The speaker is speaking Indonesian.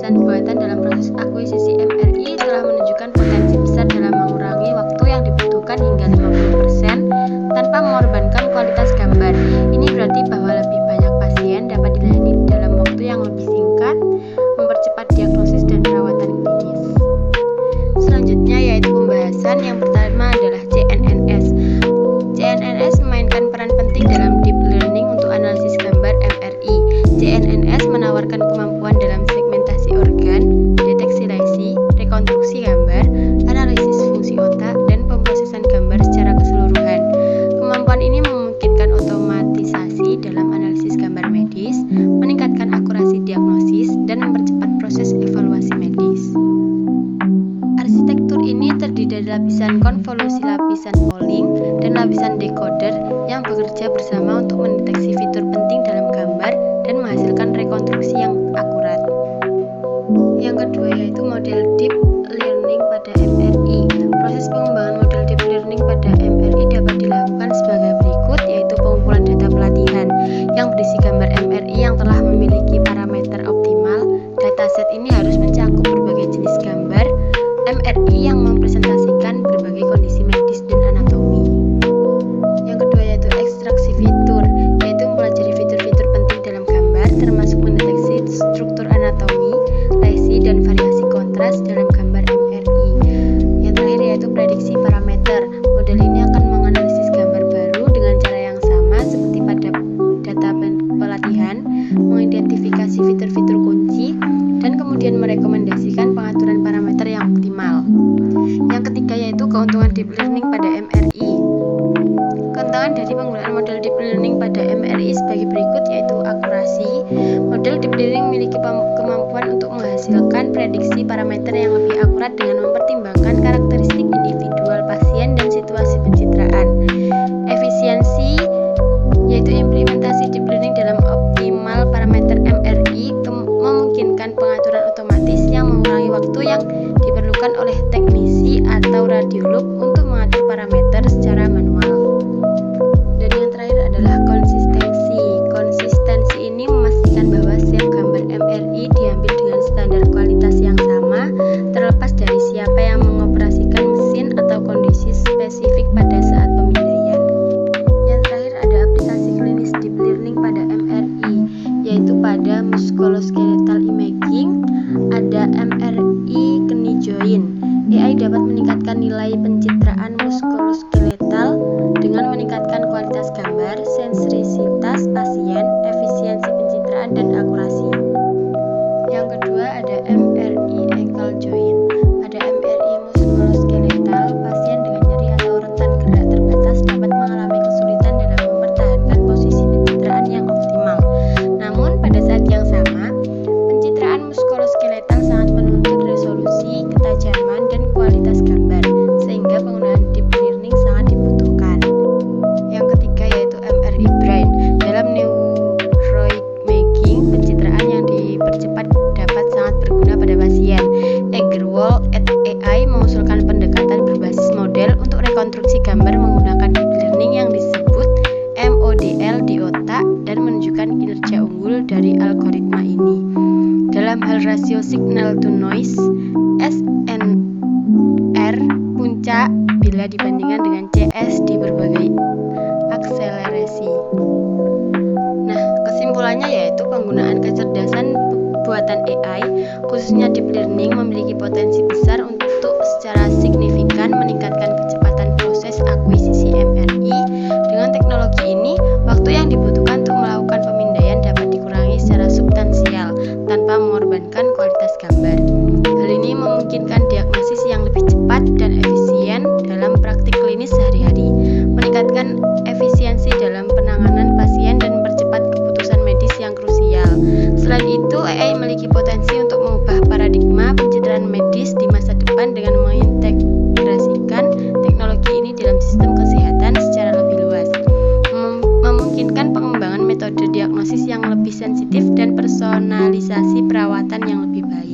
kecerdasan buatan dalam proses akuisisi MRI telah menunjukkan potensi besar dalam mengurangi waktu yang dibutuhkan hingga 50% tanpa mengorbankan kualitas gambar. Ini berarti bahwa lebih banyak pasien dapat dilayani dalam waktu yang lebih singkat, mempercepat diagnosis dan perawatan klinis. Selanjutnya yaitu pembahasan yang pertama adalah CNNS. CNNS memainkan peran penting dalam deep learning untuk analisis gambar MRI. CNNS menawarkan kemampuan dalam segmentasi organ, deteksi lesi, rekonstruksi gambar, analisis fungsi otak, dan pemrosesan gambar secara keseluruhan. Kemampuan ini memungkinkan otomatisasi dalam analisis gambar medis, meningkatkan akurasi diagnosis, dan mempercepat proses evaluasi medis. Arsitektur ini terdiri dari lapisan konvolusi, lapisan polling, dan lapisan decoder yang bekerja bersama untuk mendeteksi fitur penting dalam gambar dan menghasilkan rekonstruksi yang akurat. Yang kedua yaitu model deep learning pada MRI. Proses pengembangan model deep learning pada MRI dapat dilakukan sebagai berikut, yaitu pengumpulan data pelatihan yang berisi gambar MRI yang telah memiliki parameter optimal. Dataset ini harus mencakup berbagai jenis gambar MRI yang mempresentasikan berbagai kondisi medis dan anatomi. Yang kedua yaitu ekstraksi fitur, yaitu mempelajari fitur-fitur penting dalam gambar, termasuk mendeteksi struktur anatomi, lesi, dan variasi kontras dalam gambar MRI. Yang terakhir yaitu prediksi parameter. Model ini akan menganalisis gambar baru dengan cara yang sama seperti pada data pelatihan, mengidentifikasi fitur-fitur kunci, dan kemudian merekomendasikan pengaturan parameter yang optimal. Yang ketiga yaitu keuntungan deep learning pada MRI. Keuntungan dari penggunaan model deep learning pada MRI sebagai berikut, yaitu akurasi. Model deep learning memiliki kemampuan untuk menghasilkan prediksi parameter yang lebih akurat dengan mempertimbangkan karakteristik individual pasien dan situasi pencitraan. Efisiensi, yaitu implementasi deep learning dalam optimal parameter MRI memungkinkan pengaturan otomatis yang mengurangi waktu yang diperlukan oleh teknisi atau radiolog untuk mengatur parameter secara manual. Dan yang terakhir adalah konsistensi. Konsistensi ini memastikan bahwa setiap gambar MRI diambil dengan standar kualitas yang sama, terlepas dari siapa yang mengoperasikan mesin atau kondisi spesifik pada saat pemindaian. Yang terakhir ada aplikasi klinis deep learning pada MRI, yaitu pada musculoskeletal imaging, ada MRI knee joint. AI dapat meningkatkan nilai pencitraan muskuloskeletal dengan meningkatkan kualitas gambar, sensibilitas pasien, efisiensi pencitraan, dan akurasi. Yang kedua ada MRI ankle joint. Pada MRI muskuloskeletal, pasien dengan nyeri atau rentan gerak terbatas dapat mengalami kesulitan dalam mempertahankan posisi pencitraan yang optimal. Namun pada saat yang sama, pencitraan muskuloskeletal sangat menuntut resolusi, ketajaman, dan kualitas gambar, sehingga penggunaan deep learning sangat dibutuhkan. Yang ketiga yaitu MRI brain. Dalam neuroimaging, pencitraan yang dipercepat dapat sangat berguna pada pasien. Agarwal et al. Mengusulkan pendekatan berbasis model untuk rekonstruksi gambar menggunakan deep learning yang disebut MODL di otak dan menunjukkan kinerja unggul dari algoritma ini. Dalam hal rasio signal to noise, SNR puncak bila dibandingkan dengan CS di berbagai akselerasi. Nah, kesimpulannya yaitu penggunaan kecerdasan buatan AI, khususnya deep learning, memiliki potensi besar untuk secara signifikan meningkatkan kecepatan proses akuisisi MRI. Dengan teknologi ini, waktu yang dibutuhkan untuk melakukan pemindaian dapat dikurangi secara substansial tanpa mengorbankan kualitas gambar. Hal ini memungkinkan diagnosis yang lebih cepat dan efisien dalam praktik klinis sehari-hari, meningkatkan efisiensi dalam penanganan pasien, dan mempercepat keputusan medis yang krusial. Selain itu, AI memiliki potensi untuk mengubah paradigma pencitraan medis di masa depan dengan mengintegrasikan teknologi ini dalam sistem kesehatan secara lebih luas, memungkinkan pengembangan metode diagnosis yang lebih sensitif dan personalisasi perawatan yang lebih baik.